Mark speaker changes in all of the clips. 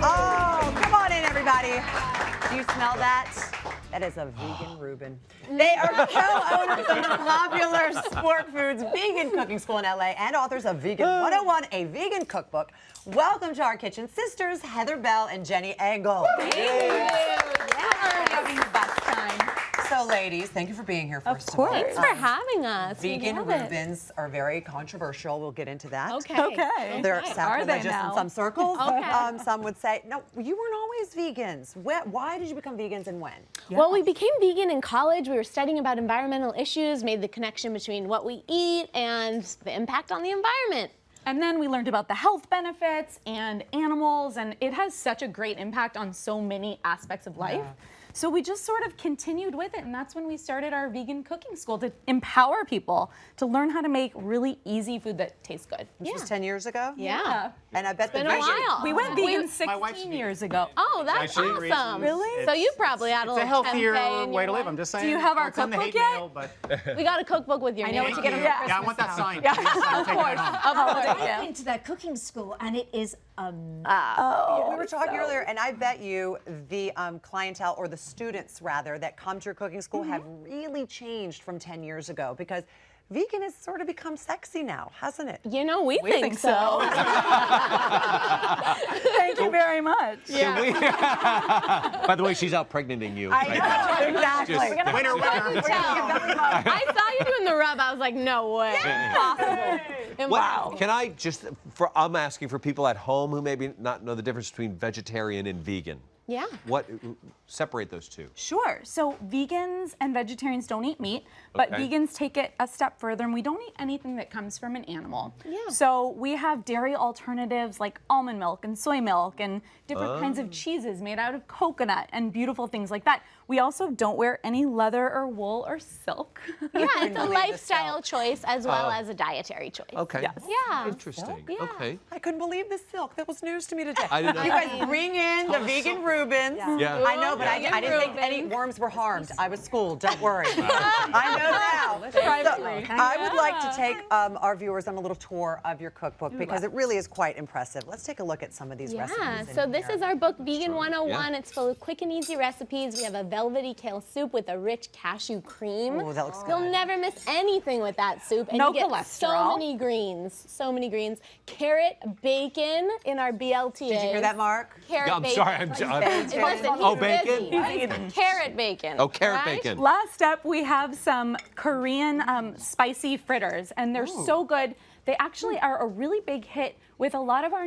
Speaker 1: Oh, come on in, everybody. Do you smell that? That is a vegan Reuben. They are co-owners of the popular Spork Foods vegan cooking school in LA and authors of Vegan 101, a vegan cookbook. Welcome to our kitchen sisters, Heather, Bell, and Jenny Engel.
Speaker 2: Thank you. Yeah, having the best time.
Speaker 1: So, ladies, thank you for being here. First
Speaker 2: Of course.
Speaker 1: of all.
Speaker 3: Thanks for having us.
Speaker 1: Vegan Reubens are very controversial. We'll get into that.
Speaker 3: Okay.
Speaker 1: They're
Speaker 2: Are they
Speaker 1: sacrilegious in
Speaker 2: now?
Speaker 1: some circles.
Speaker 3: Okay.
Speaker 1: Some would say, no, you weren't always vegans. Why did you become vegans and when?
Speaker 3: Well, we became vegan in college. We were studying about environmental issues, made the connection between what we eat and the impact on the environment.
Speaker 2: And then we learned about the health benefits and animals, and it has such a great impact on so many aspects of life. So we just sort of continued with it, and that's when we started our vegan cooking school to empower people to learn how to make really easy food that tastes good.
Speaker 1: This was 10 years ago?
Speaker 3: Yeah.
Speaker 1: And I bet
Speaker 3: Been a while.
Speaker 2: We went vegan
Speaker 4: wife's
Speaker 2: 16
Speaker 4: vegan.
Speaker 2: years ago.
Speaker 3: Oh, that's
Speaker 4: Actually,
Speaker 3: awesome.
Speaker 4: reasons-
Speaker 3: So you probably had a
Speaker 4: It's a
Speaker 3: little
Speaker 4: healthier
Speaker 3: tempeh in
Speaker 4: way
Speaker 3: your
Speaker 4: to live.
Speaker 3: life.
Speaker 4: I'm just saying.
Speaker 2: you have our
Speaker 4: It's on the
Speaker 2: cookbook
Speaker 4: hate
Speaker 2: yet?
Speaker 4: mail, but
Speaker 3: We got a cookbook with your
Speaker 2: I
Speaker 3: name.
Speaker 2: know what you get on
Speaker 4: yeah,
Speaker 2: your
Speaker 4: I want that
Speaker 2: Christmas
Speaker 4: signed.
Speaker 2: now.
Speaker 4: Please, I'm taking it home.
Speaker 5: I've been to that cooking school, and it is
Speaker 1: We were talking earlier, and I bet you the clientele, or the students rather, that come to your cooking school have really changed from 10 years ago, because vegan has sort of become sexy now, hasn't it?
Speaker 3: You know, we think so.
Speaker 2: Thank you very much.
Speaker 6: By the way, she's out pregnanting you.
Speaker 1: I know, exactly.
Speaker 6: Just-
Speaker 4: Winner, winner.
Speaker 3: I saw you doing the rub. I was like, no way. Impossible.
Speaker 6: Wow. Can I just, I'm asking for people at home who maybe not know the difference between vegetarian and vegan.
Speaker 3: Yeah.
Speaker 6: Separate those two.
Speaker 2: Sure. So vegans and vegetarians don't eat meat, but
Speaker 6: Okay.
Speaker 2: vegans take it a step further, and we don't eat anything that comes from an animal.
Speaker 3: Yeah.
Speaker 2: So we have dairy alternatives like almond milk and soy milk and different kinds of cheeses made out of coconut and beautiful things like that. We also don't wear any leather or wool or silk.
Speaker 3: Yeah, it's a
Speaker 1: believe the
Speaker 3: lifestyle
Speaker 1: silk.
Speaker 3: choice as well as a dietary choice.
Speaker 6: Okay.
Speaker 2: Yes.
Speaker 3: Yeah.
Speaker 6: Interesting.
Speaker 3: Yeah.
Speaker 6: Okay.
Speaker 1: I couldn't believe the silk. That was news to me today.
Speaker 6: I didn't know.
Speaker 1: You guys bring in the vegan Reubens.
Speaker 6: Yeah.
Speaker 1: I know, but I didn't think any worms were harmed. I was schooled. Don't worry. I know now. So, I would like to take our viewers on a little tour of your cookbook, because it really is quite impressive. Let's take a look at some of these recipes.
Speaker 3: Yeah,
Speaker 1: in
Speaker 3: so this
Speaker 1: here.
Speaker 3: is our book, Vegan 101.
Speaker 6: Yeah.
Speaker 3: It's full of quick and easy recipes. We have a velvety kale soup with a rich cashew cream.
Speaker 1: Ooh, that looks
Speaker 3: You'll
Speaker 1: good.
Speaker 3: never miss anything with that soup. And
Speaker 2: No
Speaker 3: you get so
Speaker 2: cholesterol.
Speaker 3: many greens, so many greens. Carrot bacon in our BLTA.
Speaker 1: Did you hear that, Mark?
Speaker 3: Carrot
Speaker 6: I'm
Speaker 3: bacon.
Speaker 6: sorry.
Speaker 3: Listen,
Speaker 6: Oh,
Speaker 3: he's
Speaker 6: bacon?
Speaker 3: busy. Carrot bacon.
Speaker 6: Oh, carrot
Speaker 3: right?
Speaker 6: bacon.
Speaker 2: Last up, we have some Korean spicy fritters, and they're so good. They actually are a really big hit with a lot of our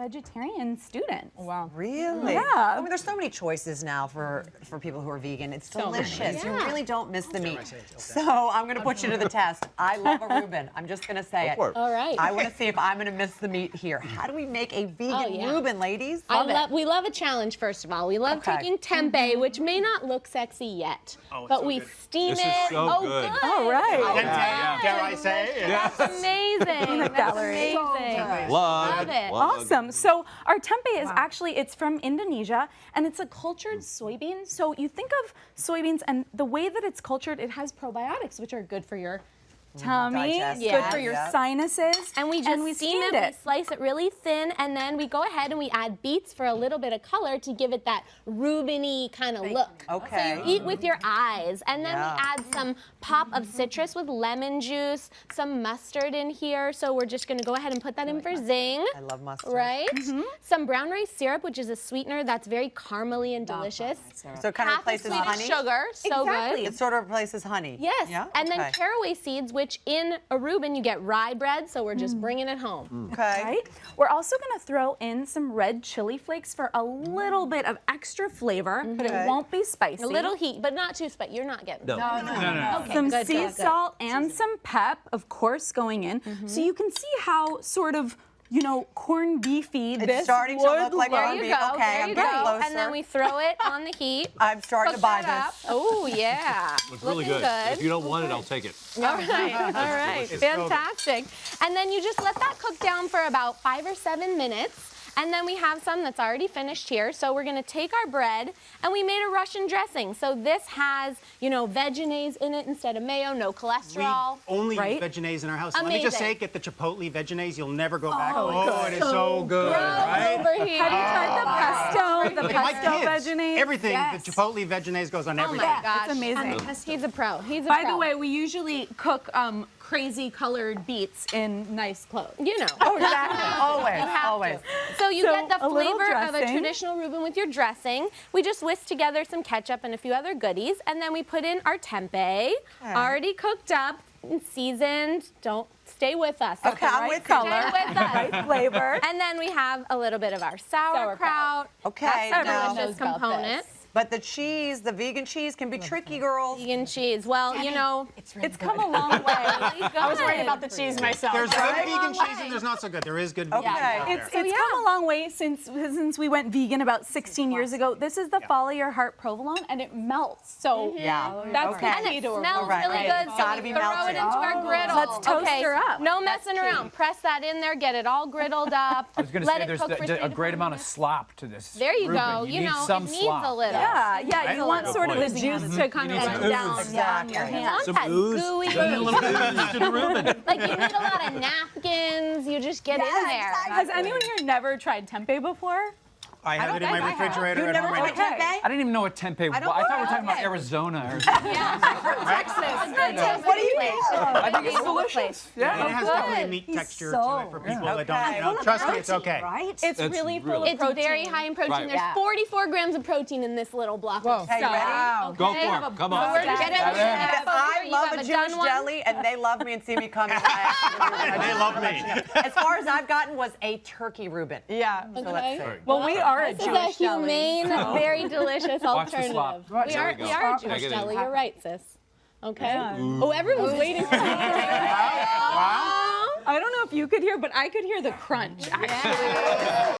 Speaker 2: non-vegetarian students. Wow.
Speaker 1: Really?
Speaker 2: Yeah.
Speaker 1: I mean, there's so many choices now for people who are vegan. It's delicious. You
Speaker 3: Yeah.
Speaker 1: really don't miss the meat. So I'm going to put you to the test. I love a Reuben. I'm just going to say it.
Speaker 6: for it.
Speaker 3: All right.
Speaker 1: I want to see if I'm going to miss the meat here. How do we make a vegan
Speaker 3: yeah.
Speaker 1: Reuben, ladies?
Speaker 3: We love a challenge, first of all. We love
Speaker 1: Okay.
Speaker 3: taking tempeh, which may not look sexy yet, but we steam
Speaker 6: This is
Speaker 3: it.
Speaker 6: so
Speaker 3: oh,
Speaker 6: good.
Speaker 2: All right.
Speaker 4: Dare I say?
Speaker 3: That's amazing. That's
Speaker 2: gallery.
Speaker 3: amazing.
Speaker 6: Love
Speaker 3: it.
Speaker 2: Awesome. So our tempeh is actually, it's from Indonesia, and it's a cultured soybean. So you think of soybeans, and the way that it's cultured, it has probiotics, which are good for your tummy,
Speaker 1: Digest.
Speaker 2: good
Speaker 3: Yeah.
Speaker 2: for your
Speaker 1: Yeah.
Speaker 2: sinuses.
Speaker 3: And we just steam
Speaker 2: steamed
Speaker 3: it, we slice it really thin, and then we go ahead and we add beets for a little bit of color to give it that Reuben-y kind of look.
Speaker 1: Okay.
Speaker 3: So you eat with your eyes, and then
Speaker 1: Yeah.
Speaker 3: we add some pop of citrus with lemon juice, some mustard in here. So we're just gonna go ahead and put that in for zing.
Speaker 1: I love mustard.
Speaker 3: Right? Some brown rice syrup, which is a sweetener that's very caramely and delicious.
Speaker 1: So it kind of
Speaker 3: Half a
Speaker 1: replaces
Speaker 3: sweet of
Speaker 1: honey?
Speaker 3: sugar, so
Speaker 2: Exactly.
Speaker 3: good.
Speaker 1: It sort of replaces honey.
Speaker 3: Yes,
Speaker 1: Yeah?
Speaker 3: and then
Speaker 1: Okay.
Speaker 3: caraway seeds, which in a Reuben you get rye bread, so we're just bringing it home.
Speaker 1: Okay.
Speaker 2: Right? We're also going to throw in some red chili flakes for a little bit of extra flavor, but
Speaker 1: Okay.
Speaker 2: it won't be spicy.
Speaker 3: A little heat, but not too spicy. You're not getting
Speaker 6: No.
Speaker 3: Okay,
Speaker 2: Some
Speaker 3: good,
Speaker 2: sea
Speaker 3: good, good.
Speaker 2: salt and some pep, of course, going in. So you can see how sort of, you know, corned beefy
Speaker 1: It's
Speaker 2: this
Speaker 1: starting to
Speaker 2: would
Speaker 1: look like
Speaker 3: There
Speaker 1: corned
Speaker 3: you
Speaker 1: beef.
Speaker 3: go.
Speaker 1: Okay,
Speaker 3: there
Speaker 1: I'm
Speaker 3: you
Speaker 1: getting
Speaker 3: go.
Speaker 1: closer.
Speaker 3: And then we throw it on the heat.
Speaker 1: I'm starting to buy
Speaker 3: Cook that
Speaker 1: this.
Speaker 3: up. Oh yeah,
Speaker 6: Looks really
Speaker 3: looking
Speaker 6: good. If you don't want it, I'll take it.
Speaker 3: All right, all right, fantastic. And then you just let that cook down for about 5 or 7 minutes. And then we have some that's already finished here. So we're gonna take our bread and we made a Russian dressing. So this has, you know, vegenaise in it instead of mayo, no cholesterol.
Speaker 4: We only
Speaker 2: right?
Speaker 4: use vegenaise in our house. Let me just
Speaker 3: Amazing.
Speaker 4: say, get the chipotle vegenaise. You'll never go back. Oh, it is so good, right?
Speaker 3: Over here.
Speaker 2: Have you tried the pesto? The
Speaker 4: Like my
Speaker 2: pesto
Speaker 4: kids,
Speaker 2: vegenaise?
Speaker 4: everything,
Speaker 5: Yes.
Speaker 4: the chipotle vegenaise goes on
Speaker 3: Oh
Speaker 4: everything.
Speaker 3: my gosh.
Speaker 2: It's amazing.
Speaker 3: He's a pro. He's a
Speaker 2: By
Speaker 3: pro.
Speaker 2: the way, we usually cook crazy colored beets in nice clothes.
Speaker 3: you know.
Speaker 1: Oh, exactly. Always,
Speaker 3: You have
Speaker 1: always.
Speaker 3: to. So you
Speaker 2: So
Speaker 3: get the
Speaker 2: a little
Speaker 3: flavor of a
Speaker 2: dressing.
Speaker 3: traditional Reuben with your dressing. We just whisk together some ketchup and a few other goodies, and then we put in our tempeh, already cooked up and seasoned. Don't stay with us.
Speaker 1: Okay, I'm
Speaker 2: right
Speaker 1: with you.
Speaker 2: color.
Speaker 3: Stay with us.
Speaker 2: Right flavor.
Speaker 3: And then we have a little bit of our sauerkraut.
Speaker 1: Okay,
Speaker 3: That's
Speaker 1: now-
Speaker 3: our delicious component.
Speaker 1: But the cheese, the vegan cheese, can be tricky, girls.
Speaker 3: Vegan cheese. Well, you know,
Speaker 2: It's come a long way.
Speaker 3: I was worried about
Speaker 5: the cheese myself.
Speaker 4: There's good
Speaker 3: Right?
Speaker 4: vegan
Speaker 3: Long
Speaker 4: cheese
Speaker 3: way.
Speaker 4: and there's not so good. There is good vegan
Speaker 1: Okay.
Speaker 4: cheese out there.
Speaker 2: It's come a long way since we went vegan about 16 years ago. This is the Follow Your Heart provolone, and it melts. So
Speaker 1: Yeah.
Speaker 2: that's
Speaker 1: Okay.
Speaker 2: the
Speaker 3: And
Speaker 2: key
Speaker 3: it
Speaker 2: to a
Speaker 3: smells
Speaker 1: Right,
Speaker 3: really
Speaker 1: right.
Speaker 3: good,
Speaker 1: It's
Speaker 3: so
Speaker 1: gotta
Speaker 3: we
Speaker 1: be
Speaker 3: throw
Speaker 1: melted.
Speaker 3: it into our griddle.
Speaker 2: Let's toast
Speaker 3: okay.
Speaker 2: her up.
Speaker 3: No messing around. Press that in there, get it all griddled up.
Speaker 7: I was going to
Speaker 3: Let
Speaker 7: say
Speaker 3: it
Speaker 7: there's
Speaker 3: cook for 3
Speaker 7: a
Speaker 3: to
Speaker 7: great
Speaker 3: 4
Speaker 7: amount of
Speaker 3: minutes.
Speaker 7: slop to this.
Speaker 3: There you
Speaker 7: Reuben.
Speaker 3: go.
Speaker 7: You
Speaker 3: You
Speaker 7: need
Speaker 3: know,
Speaker 7: some
Speaker 3: it needs
Speaker 7: slop.
Speaker 3: a little.
Speaker 2: yeah, you want sort of the juice to kind of run down
Speaker 1: Exactly.
Speaker 2: your hands.
Speaker 3: Want that gooey. Like you need a lot of napkins. You just get in there.
Speaker 2: Has anyone here never tried tempeh before?
Speaker 4: I have it in my refrigerator
Speaker 1: You've
Speaker 4: at
Speaker 1: never
Speaker 4: home.
Speaker 1: tried tempeh?
Speaker 7: I didn't even know what tempeh was. I thought we were talking about Arizona. Or
Speaker 1: What do you mean?
Speaker 7: I think it's delicious.
Speaker 4: And it has definitely a
Speaker 3: Good.
Speaker 4: meat texture
Speaker 5: so-
Speaker 4: to it for people that
Speaker 1: Okay.
Speaker 4: don't, trust me, it's okay.
Speaker 5: Right?
Speaker 2: It's
Speaker 6: That's
Speaker 2: really full
Speaker 6: really-
Speaker 2: of
Speaker 3: It's
Speaker 2: protein.
Speaker 3: very high in protein.
Speaker 6: Right.
Speaker 3: There's
Speaker 2: Yeah.
Speaker 3: 44 grams of protein in this little block of
Speaker 1: Hey,
Speaker 3: stuff.
Speaker 1: ready?
Speaker 6: Go
Speaker 3: Okay.
Speaker 6: for it. Come
Speaker 3: So
Speaker 6: on.
Speaker 3: we're gonna get it.
Speaker 1: Because I
Speaker 3: You
Speaker 1: love
Speaker 3: have
Speaker 1: a
Speaker 3: done
Speaker 1: Jewish
Speaker 3: one?
Speaker 1: deli, and they love me and see me coming.
Speaker 4: They love me.
Speaker 1: As far as I've gotten was a turkey Reuben.
Speaker 2: Yeah.
Speaker 1: So let's
Speaker 3: Okay.
Speaker 1: see.
Speaker 2: Well, we are a
Speaker 3: This is a
Speaker 2: Jewish deli.
Speaker 3: humane, very delicious
Speaker 7: Watch the slop.
Speaker 3: alternative.
Speaker 6: There
Speaker 3: We
Speaker 6: we
Speaker 3: are
Speaker 6: go.
Speaker 3: a Jewish
Speaker 6: Negative.
Speaker 3: deli. You're right, sis. Okay. Oh, everyone's waiting for you.
Speaker 2: I don't know if you could hear, but I could hear the crunch, actually.